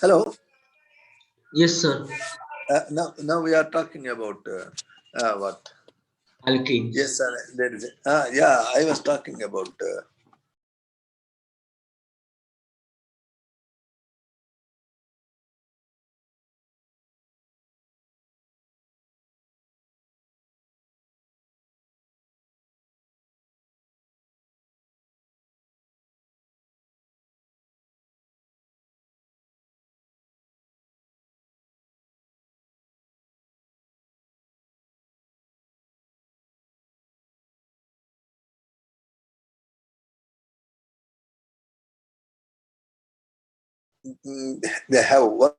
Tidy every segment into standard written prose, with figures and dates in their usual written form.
Hello. Yes, sir. Now we are talking about what? Alkenes. Yes, sir. There is. Yeah, I was talking about. They have one.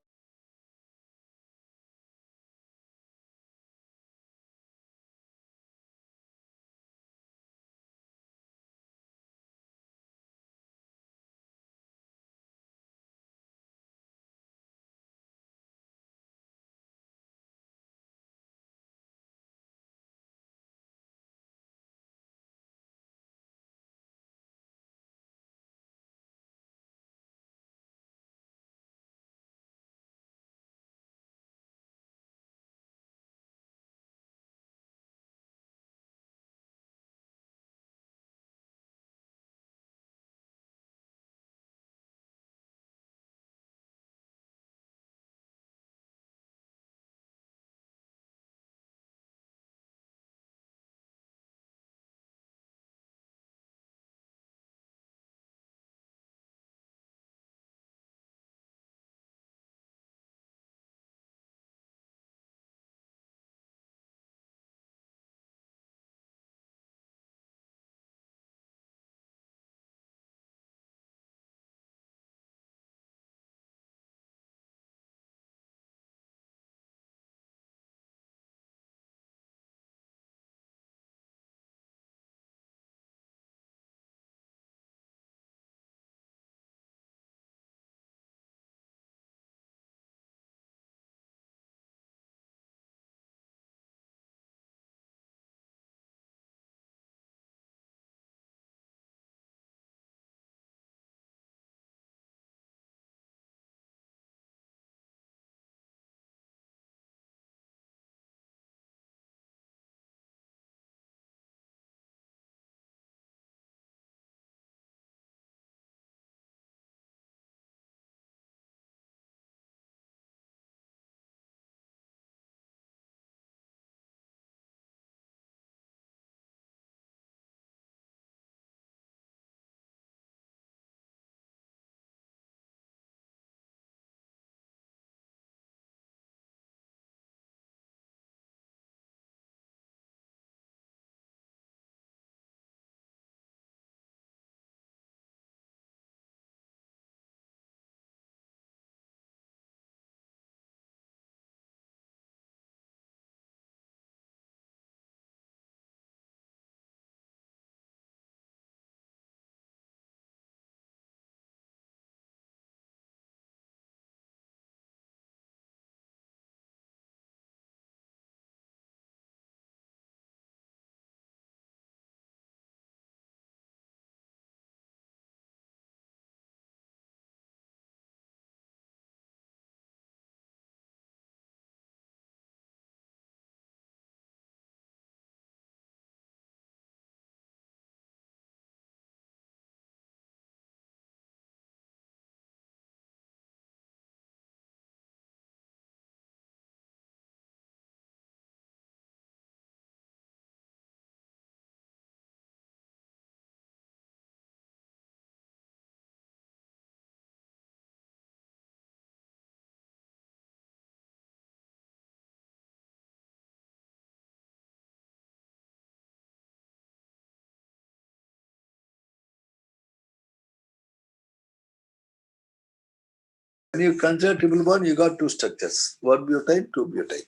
When you consider triple bond, you got two structures: one butyne, two butyne.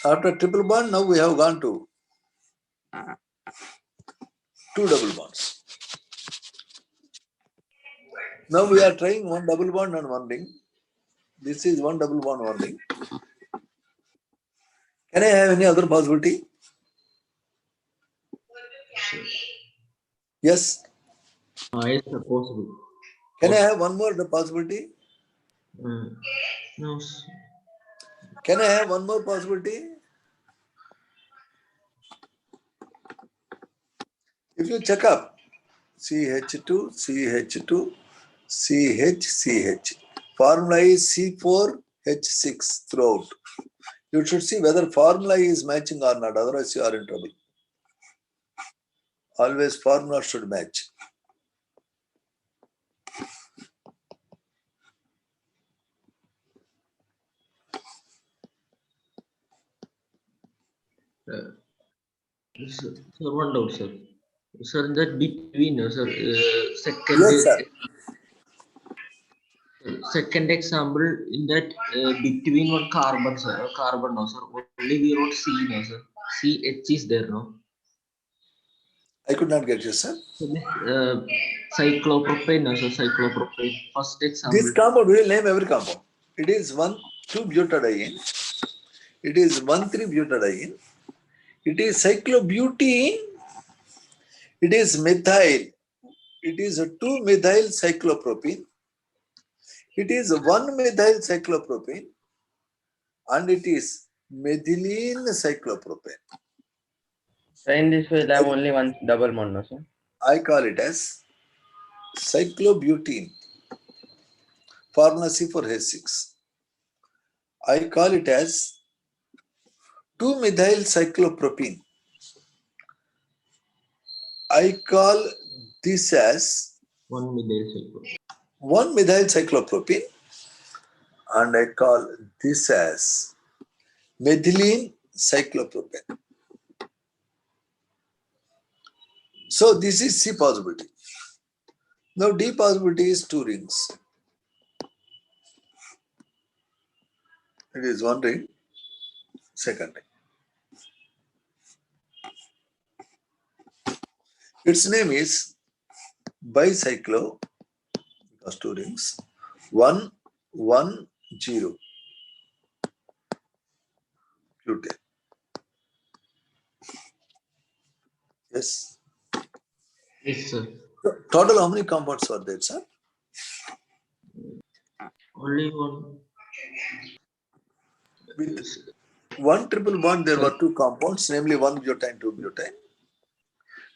After triple bond, now we have gone to two double bonds. Now we are trying one double bond and one ring. This is one double bond, one ring. Can I have any other possibility? Yes. Yes, sir, possible. Can I have one more possibility? No, sir. Can I have one more possibility? If you check up CH2, CH2, CH. Formula is C4H6 throughout. You should see whether formula is matching or not, otherwise you are in trouble. Always formula should match. Sir, one doubt, sir. Sir, that between, sir, Yes, sir. second example in that between one carbon, sir, carbon, no, sir. Only we wrote C, no, sir. CH is there, no. I could not get you, sir. So this cyclopropane, no, sir. Cyclopropane. First This example. compound, we will name every compound. It is 1,2-butadiene. It is 1,3-butadiene. It is cyclobutene. It is methyl. It is a 2-methyl cyclopropene. It is 1-methyl cyclopropene. And it is methylene cyclopropane. So in this will have only one double bond, no, sir? I call it as cyclobutene. Formula C4H6. I call it as 2-methyl cyclopropene. I call this as 1-methyl cyclopropene, and I call this as methylene cyclopropane. So this is C possibility. Now D possibility is 2 rings. It is 1 ring, second ring. Its name is bicyclo, because 2 rings, 1, 1, 0, butane. Yes. Yes, sir. Total how many compounds are there, sir? Only one. With 1 triple bond, there were 2 compounds, namely 1 butane, 2 butane.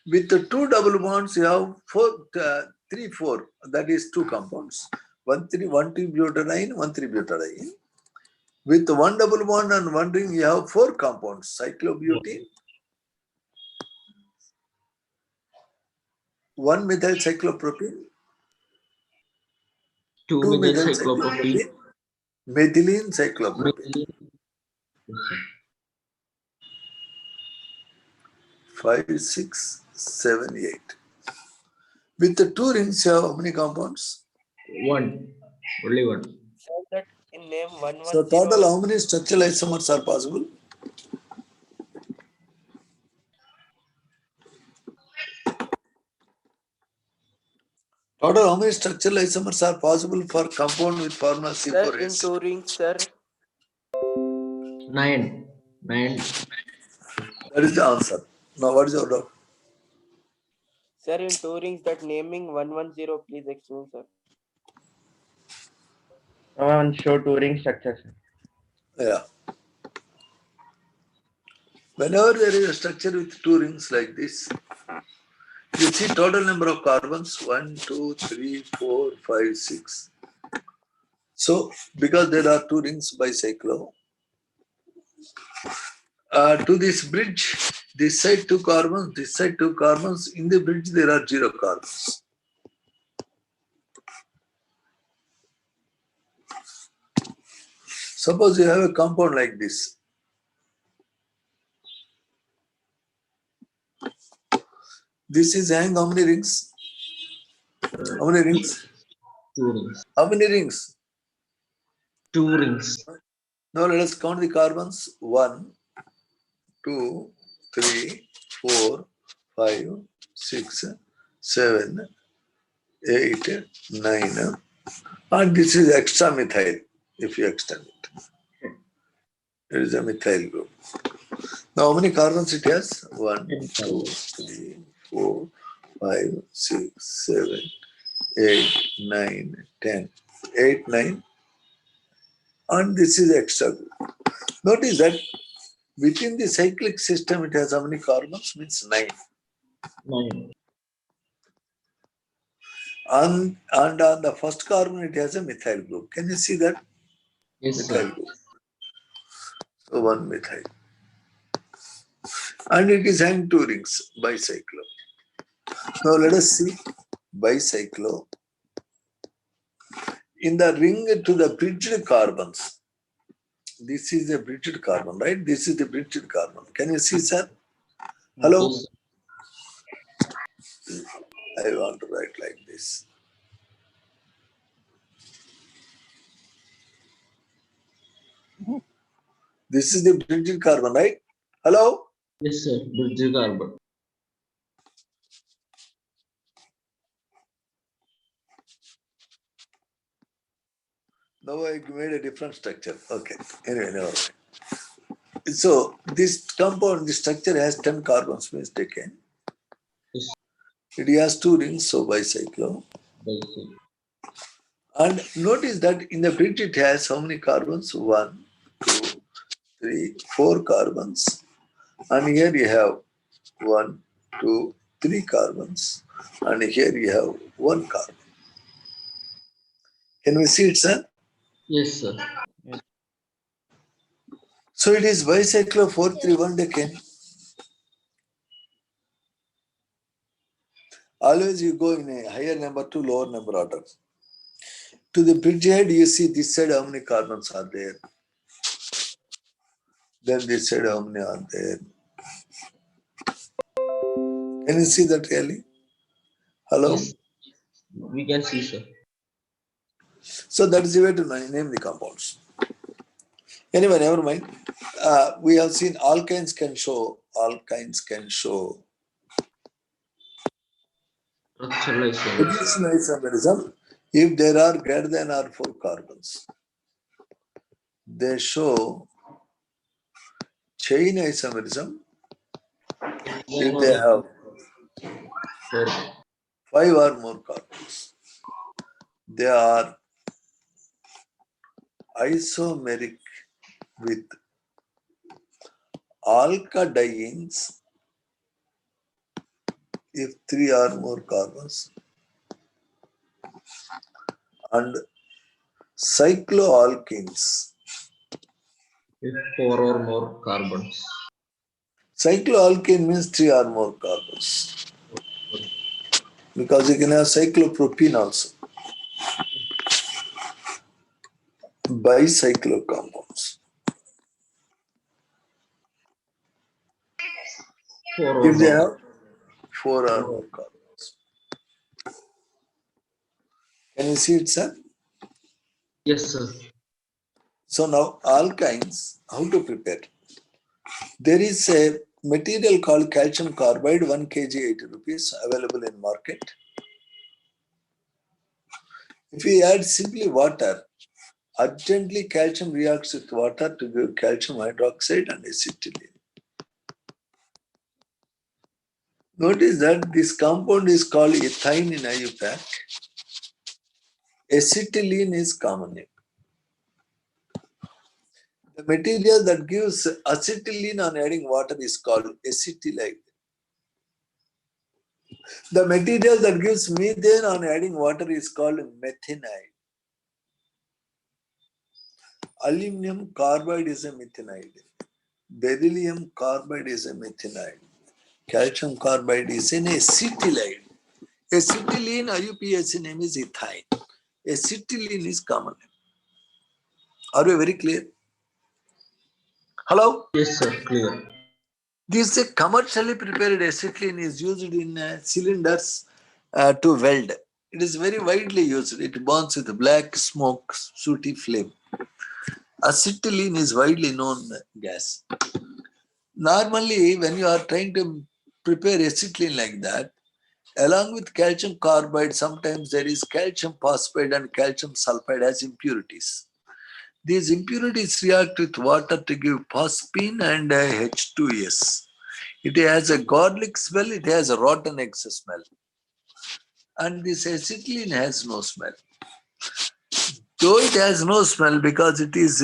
With the 2 double bonds, you have 3, 4. That is 2 compounds. 1, 2 butadiene, 1, 3 butadiene. With 1 double bond and 1 ring, you have 4 compounds. Cyclobutene, 1 methyl cyclopropene, 2 methyl cyclopropene, methylene cyclopropene. 5, 6, 7, 8. With the 2 rings, you have how many compounds? One. Only one. That in name 110. So total how many structural isomers are possible? Total how many structural isomers are possible for compound with formula Sir, in C4H? 2 rings, sir. 9. 9. That is the answer. Now what is your doubt? Sir, in 2 rings, that naming 110, please explain, sir. One show 2 ring structure, sir. Yeah. Whenever there is a structure with 2 rings like this, you see total number of carbons 1, 2, 3, 4, 5, 6. So because there are 2 rings bicyclo, to this bridge, this side 2 carbons, this side 2 carbons. In the bridge there are 0 carbons. Suppose you have a compound like this. This is having how many rings? How many rings? 2 rings. How many rings? 2 rings. Now let us count the carbons. 1, 2, 3, 4, 5, 6, 7, 8, 9. And this is extra methyl if you extend it. It is a methyl group. Now how many carbons it has? 1, 2, 3, 4, 5, 6, 7, 8, 9, 10. 8, 9, and this is extra group. Notice that within the cyclic system, it has how many carbons? Means 9. 9. And on the first carbon, it has a methyl group. Can you see that? Yes, Methyl sir. group. So 1 methyl. And it is having 2 rings, bicyclo. Now let us see bicyclo. In the ring to the bridged carbons, this is a bridged carbon, right? This is the bridged carbon. Can you see, sir? Hello? Yes, sir. I want to write like this. This is the bridged carbon, right? Hello? Yes, sir. Bridge carbon. Now I made a different structure. Okay. Anyway, never mind. So this compound, the structure has 10 carbons means taken. Yes, It has 2 rings, so bicyclo. bicycle. And notice that in the bridge it has how many carbons? 1, 2, 3, 4 carbons. And here you have 1, 2, 3 carbons. And here you have 1 carbon. Can we see it, sir? Yes, sir. So it is bicyclo 431 decane. Always you go in a higher number to lower number order. To the bridge head, you see this side how many carbons are there. Then this side how many are there. Can you see that really? Hello? Yes. We can see, sir. So that is the way to name the compounds. Anyway, never mind. We have seen alkynes can show Structural isomerism. addition isomerism if there are greater than or 4 carbons. They show chain isomerism if they have 5 or more carbons. They are isomeric with alkadienes if 3 or more carbons and cycloalkenes. If 4 or more carbons. Cycloalkane means 3 or more carbons because you can have cyclopropene also. Bicyclo compounds. 4 or If they more. have 4 or more carbons. Can you see it, sir? Yes, sir. So now alkynes, how to prepare? There is a material called calcium carbide, 1 kg 80 rupees available in market. If we add simply water, urgently calcium reacts with water to give calcium hydroxide and acetylene. Notice that this compound is called ethyne in IUPAC. Acetylene is common name. The material that gives acetylene on adding water is called acetylide. The material that gives methane on adding water is called methanide. Aluminum carbide is a methanide. Beryllium carbide is a methanide. Calcium carbide is an acetylide. Acetylene IUPAC name is ethyne. Acetylene is common name. Are we very clear? Hello? Yes, sir. Clear. This commercially prepared acetylene is used in cylinders to weld. It is very widely used. It burns with black smoke, sooty flame. Acetylene is widely known gas. Normally, when you are trying to prepare acetylene like that, along with calcium carbide, sometimes there is calcium phosphide and calcium sulfide as impurities. These impurities react with water to give phosphine and H2S. It has a garlic smell, it has a rotten egg smell. And this acetylene has no smell. Though it has no smell because it is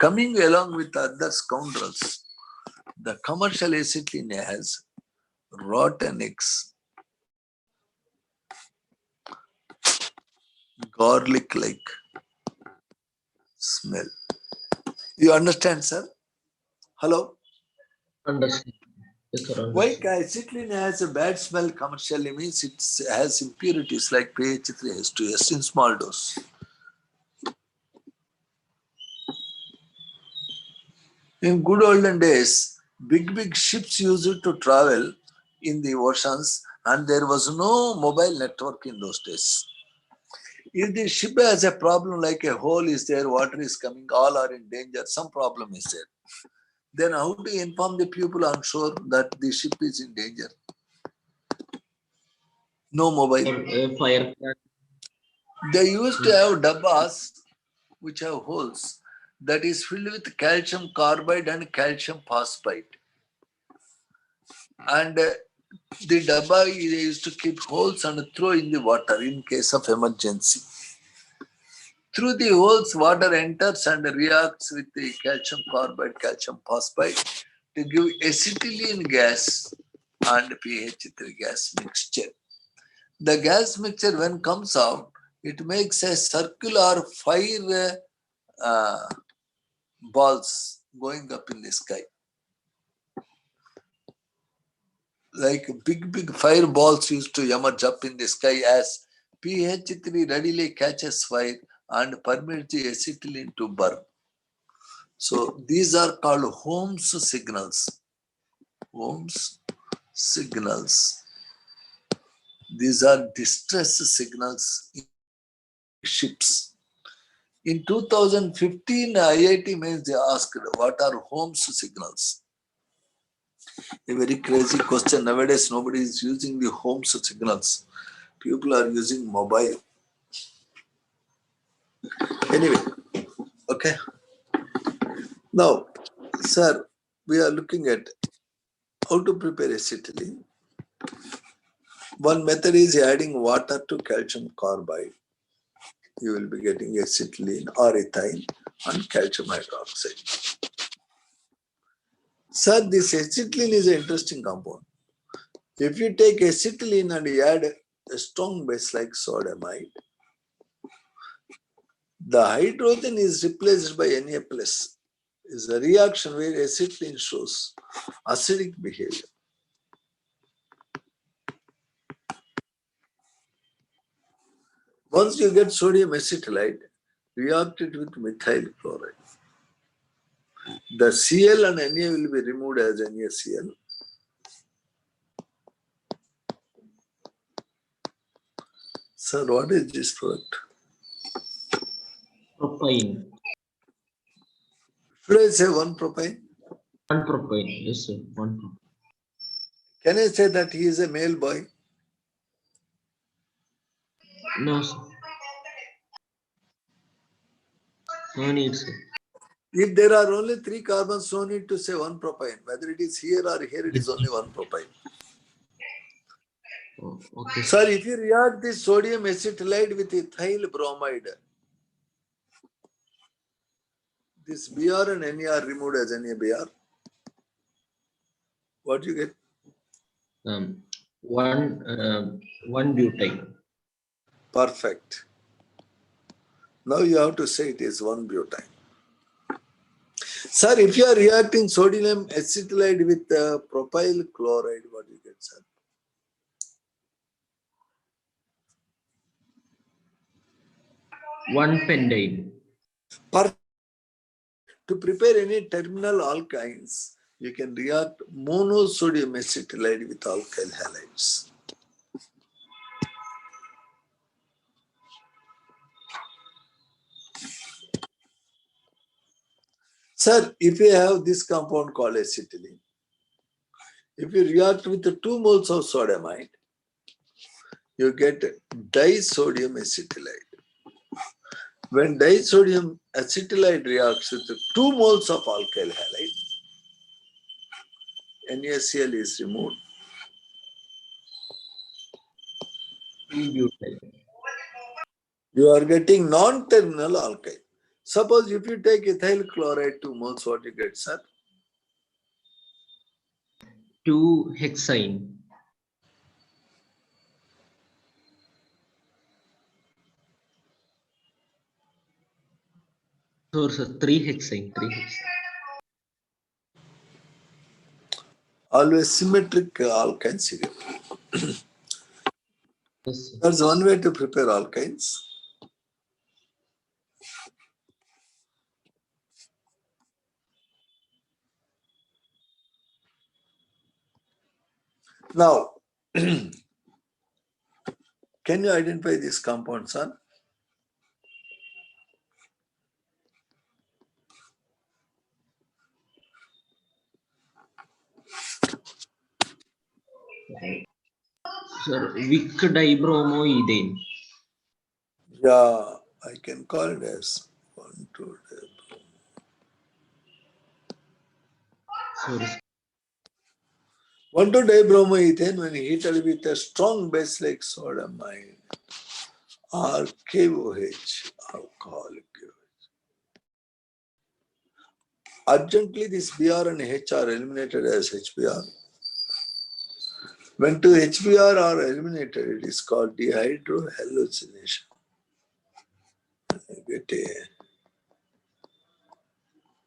coming along with other scoundrels. The commercial acetylene has rotten eggs, garlic-like smell. You understand, sir? Hello? Understand. Yes, sir. Why Understand. acetylene has a bad smell commercially means it has impurities like PH3S2S in small dose. In good olden days, big ships used it to travel in the oceans and there was no mobile network in those days. If the ship has a problem like a hole is there, water is coming, all are in danger, some problem is there. Then how to inform the people on shore that the ship is in danger? No mobile. Fire. They used to have dabbas which have holes that is filled with calcium carbide and calcium phosphate. And the dabba they used to keep holes and throw in the water in case of emergency. Through the holes, water enters and reacts with the calcium carbide, calcium phosphide to give acetylene gas and PH3 gas mixture. The gas mixture, when comes out, it makes a circular fire balls going up in the sky. Like big fireballs used to emerge up in the sky as PH3 readily catches fire and permits the acetylene to burn. So these are called Ohm's signals. Ohm's signals. These are distress signals in ships. In 2015, IIT mains they asked, what are Ohm's signals? A very crazy question. Nowadays, nobody is using the Ohm's signals. People are using mobile. Anyway, okay. Now, sir, we are looking at how to prepare acetylene. One method is adding water to calcium carbide. You will be getting acetylene or ethyl and calcium hydroxide. Sir, this acetylene is an interesting compound. If you take acetylene and you add a strong base like sodiamide, the hydrogen is replaced by Na+. Is a reaction where acetylene shows acidic behavior. Once you get sodium acetylide, react it with methyl chloride. The Cl and Na will be removed as NaCl. Sir, what is this product? Propane. Should I say 1-propane? 1-propane. Yes, sir. 1-propane. Can I say that he is a male boy? No, sir. No need, sir. If there are only 3 carbons, no need to say 1-propane. Whether it is here or here, it is only 1-propane. Oh, okay. Sir, if you react this sodium acetylide with ethyl bromide, this Br and Na are removed as NaBr. What do you get? One butane. Perfect. Now you have to say it is 1-butane. Sir, if you are reacting sodium acetylide with propyl chloride, what do you get, sir? One pentane. Perfect. To prepare any terminal alkynes, you can react monosodium acetylide with alkyl halides. Sir, if you have this compound called acetylene, if you react with the 2 moles of sodiamide, you get disodium acetylide. When disodium acetylide reacts with the 2 moles of alkyl halide, NaCl is removed. 3-butane. You are getting non-terminal alkyne. Suppose if you take ethyl chloride 2 moles, what you get, sir? 2 hexane. So, sir, 3 hexane. Always symmetric alkynes you get. Yes, sir. That's one way to prepare alkynes. Now, can you identify this compound, son? Sir, Vic dibromoethane. Yeah, I can call it as 1,2. Sorry. 1,2-dibromoethane when heated with a strong base like sodamine or KOH, alcoholic. Urgently, this Br and H are eliminated as HBr. When two HBr are eliminated, it is called dehydrohallucination. You get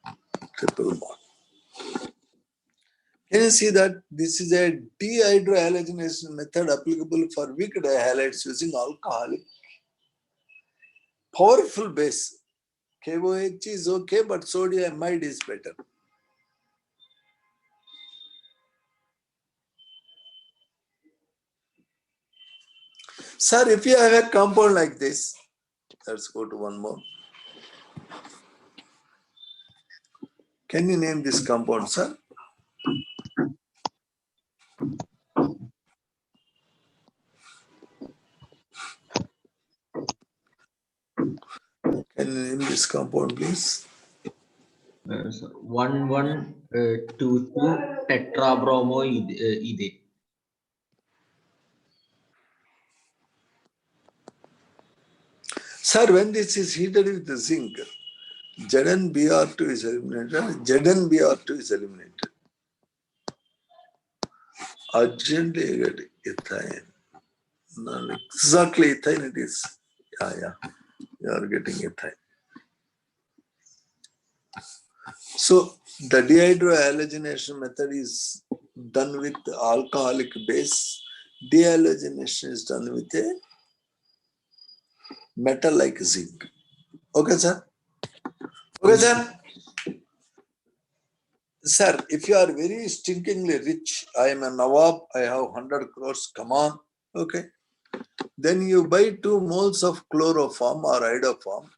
a triple bond. Can you see that this is a dehydrohalogenation method applicable for weak dihalides using alcoholic? Powerful base. KOH is okay, but sodiamide is better. Sir, if you have a compound like this, let's go to one more. Can you name this compound, sir? Can you name this compound, please? 1122 tetrabromoethane. Sir, when this is heated with the zinc, ZnBr2 is eliminated, ZnBr2 is eliminated. Urgently you get ethane. Not exactly ethane it is. Yeah, you are getting ethane. So the dehydrohalogenation method is done with alcoholic base. Dehalogenation is done with a metal like zinc. Okay, sir? Okay, sir? Sir, if you are very stinkingly rich, I am a Nawab, I have 100 crores, come on, okay? Then you buy 2 moles of chloroform or iodoform.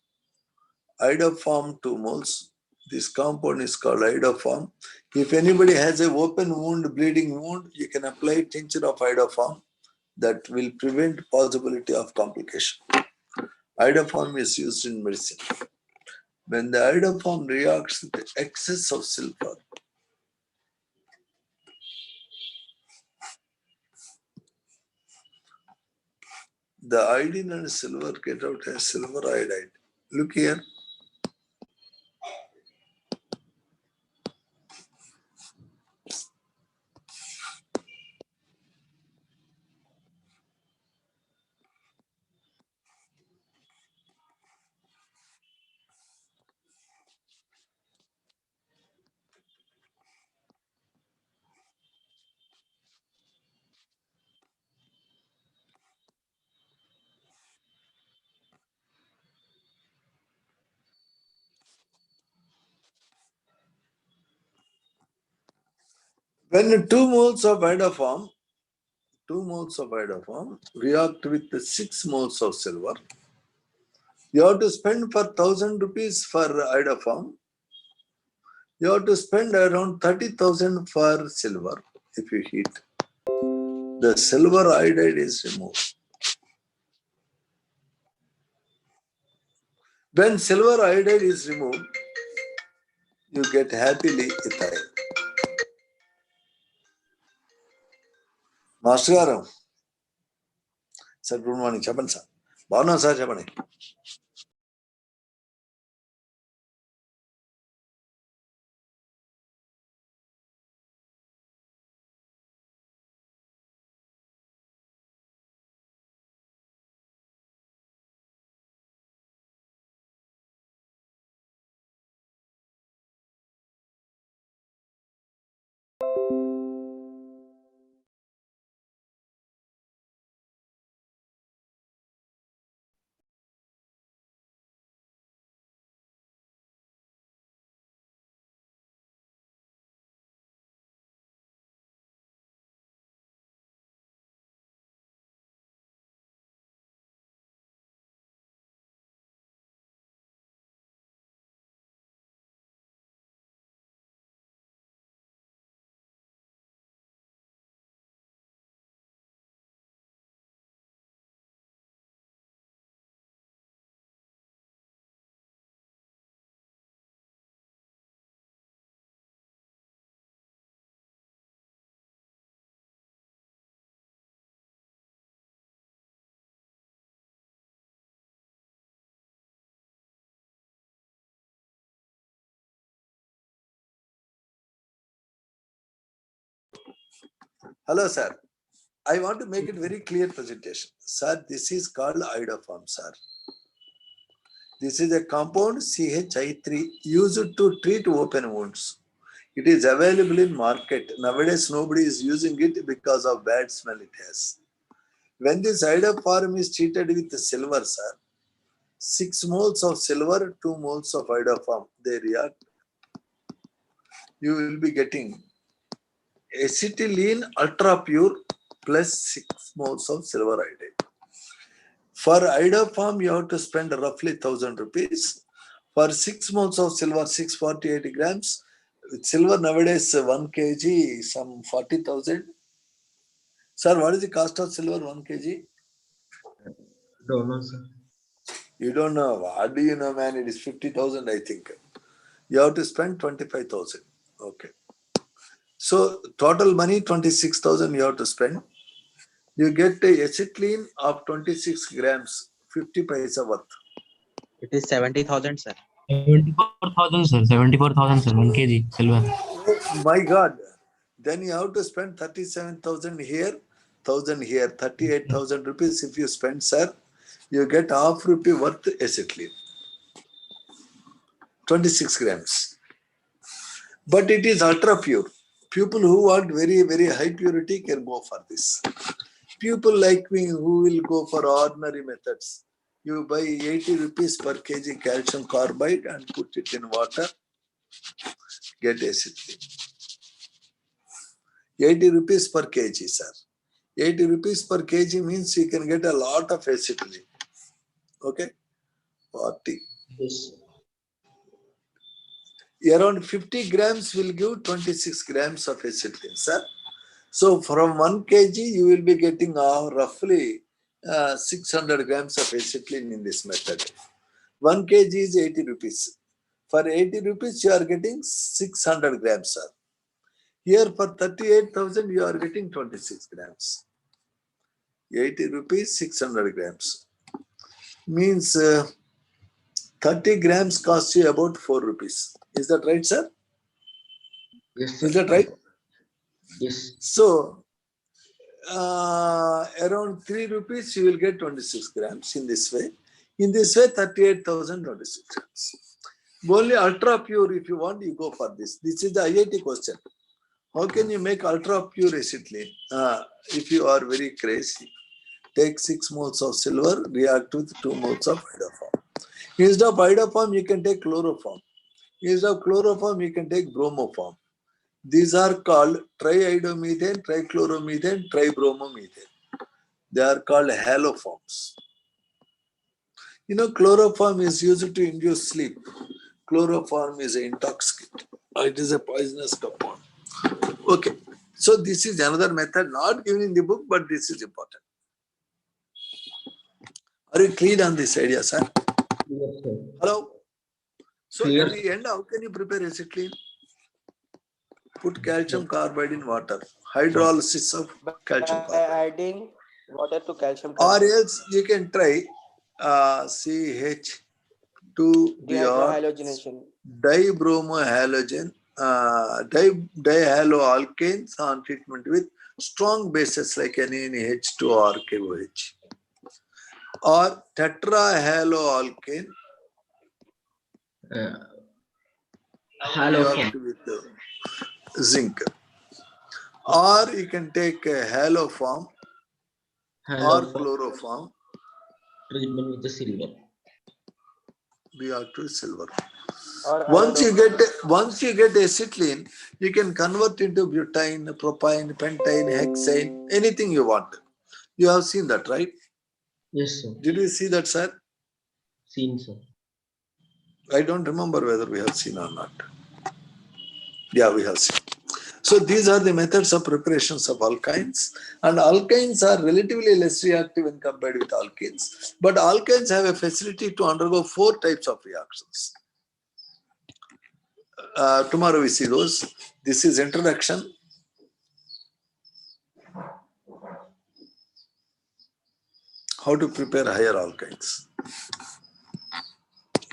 Iodoform 2 moles. This compound is called iodoform. If anybody has an open wound, bleeding wound, you can apply tincture of iodoform. That will prevent possibility of complication. Iodoform is used in medicine. When the iodoform reacts with the excess of silver, the iodine and silver get out as silver iodide. Look here. When 2 moles of iodoform react with the 6 moles of silver, you have to spend for 1,000 rupees for iodoform. You have to spend around 30,000 for silver if you heat. The silver iodide is removed. When silver iodide is removed, you get happily ethyl. Master Garu. Sir, good morning. Chapan sir. బాగున్నా sir చెప్పండి. Hello, sir. I want to make it very clear presentation. Sir, this is called iodoform, sir. This is a compound CHI3 used to treat open wounds. It is available in market. Nowadays, nobody is using it because of bad smell it has. When this iodoform is treated with silver, sir, 6 moles of silver, 2 moles of iodoform, they react. You will be getting acetylene ultra pure plus 6 moles of silver iodide. For iodoform, you have to spend roughly 1,000 rupees. For 6 moles of silver, 648 grams. With silver nowadays, 1 kg, some 40,000. Sir, what is the cost of silver 1 kg? Don't know, sir. You don't know. What do you know, man? It is 50,000, I think. You have to spend 25,000. Okay. So total money 26,000 you have to spend. You get a acetylene of 26 grams, 50 paisa worth. It is 70,000, sir. 74,000, sir. 74,000, sir. 1 kg silver. Oh my God. Then you have to spend 37,000 here, 1,000 here, 38,000 rupees. If you spend, sir, you get half rupee worth acetylene. 26 grams. But it is ultra pure. People who want very, very high purity can go for this. People like me who will go for ordinary methods. You buy 80 rupees per kg calcium carbide and put it in water, get acetylene. 80 rupees per kg, sir. 80 rupees per kg means you can get a lot of acetylene. Okay? 40. Yes. Around 50 grams will give 26 grams of acetylene, sir. So from 1 kg, you will be getting roughly 600 grams of acetylene in this method. 1 kg is 80 rupees. For 80 rupees, you are getting 600 grams, sir. Here for 38,000, you are getting 26 grams. 80 rupees, 600 grams. Means 30 grams costs you about 4 rupees. Is that right, sir? Yes, sir. Is that right? Yes. So, around 3 rupees, you will get 26 grams in this way. In this way, 38,026 grams. Only ultra pure, if you want, you go for this. This is the IIT question. How can you make ultra pure acetylene? If you are very crazy, take 6 moles of silver, react with 2 moles of iodoform. Instead of iodoform, you can take chloroform. Instead of chloroform, you can take bromoform. These are called triiodomethane, trichloromethane, tribromomethane. They are called haloforms. You know, chloroform is used to induce sleep. Chloroform is an intoxicant. It is a poisonous compound. Okay. So this is another method not given in the book, but this is important. Are you clear on this idea, sir? Yes, sir. Hello? So Clear. at the end, how can you prepare acetylene? Put calcium carbide in water. Hydrolysis of calcium By carbide. adding water to calcium Or carbide. else you can try CH2Br Dehydrogenation. dibromohalogen, dihaloalkanes on treatment with strong bases like NaNH2 or KOH, or tetrahaloalkane Halogen. with zinc, or you can take a haloform or Halogen chloroform, treatment with the silver. Br2 silver. Or Once you iodophos. get acetylene, you can convert into butane, propyne, pentane, hexane, anything you want. You have seen that, right? Yes, sir. Did we see that, sir? Seen, sir. I don't remember whether we have seen or not. Yeah, we have seen. So these are the methods of preparations of alkynes, and alkynes are relatively less reactive when compared with alkenes. But alkynes have a facility to undergo 4 types of reactions. Tomorrow we see those. This is introduction. How to prepare higher alkynes.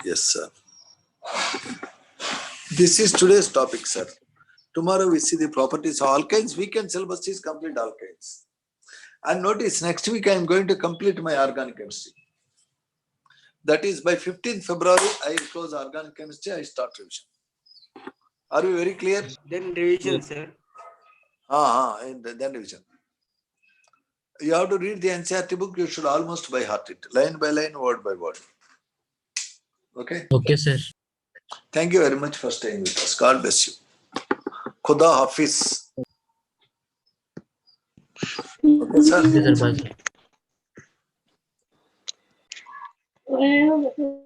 Yes, sir. This is today's topic, sir. Tomorrow we see the properties of alkynes. Weekend syllabus is complete alkynes. And notice, next week I am going to complete my organic chemistry. That is, by 15th February, I will close organic chemistry, I start revision. Are we very clear? Then revision, Yes. sir. And then revision. You have to read the NCERT book, you should almost by heart it, line by line, word by word. Okay? Okay, sir. Thank you very much for staying with us. God bless you. Khuda Hafiz. Okay, sir? Okay, sir. Bye, sir.